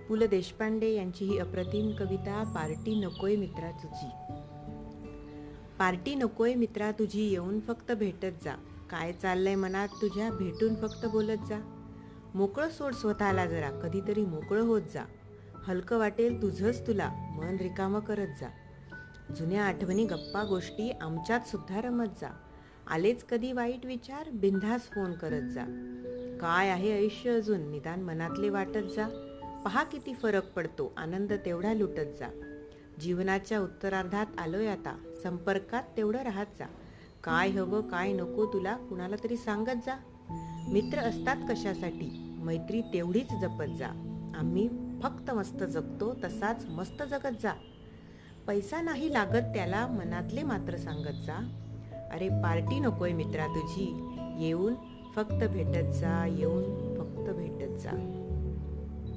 पु ल देशपांडे यांची ही अप्रतिम कविता पार्टी नकोय मित्रा तुझी. पार्टी नकोय मित्रा तुझी, येऊन फक्त भेटत जा. काय चाललंय मनात तुझ्या, भेटून फक्त बोलत जा. मोकळं सोड स्वतःला जरा, कधीतरी मोकळं होत जा. हलकं वाटेल तुझंच तुला, मन रिकामं करत जा. जुन्या आठवणी गप्पा गोष्टी आमच्यात सुद्धा रमत जा. आलेच कधी वाईट विचार, बिनधास्त फोन करत जा. काय आहे आयुष्य अजून, निदान मनातले वाटत जा. पहा किती फरक पडतो, आनंद तेवढा लुटत जा. जीवनाच्या उत्तरार्धात आलोय आता, संपर्कात तेवढं राहत जा. काय हवं काय नको तुला कुणाला तरी सांगत जा. मित्र असतात कशासाठी, मैत्री तेवढीच जपत जा. आम्ही फक्त मस्त जगतो, तसाच मस्त जगत जा. पैसा नाही लागत त्याला, मनातले मात्र सांगत जा. अरे पार्टी नकोय मित्रा तुझी, येऊन फक्त भेटत जा, येऊन फक्त भेटत जा.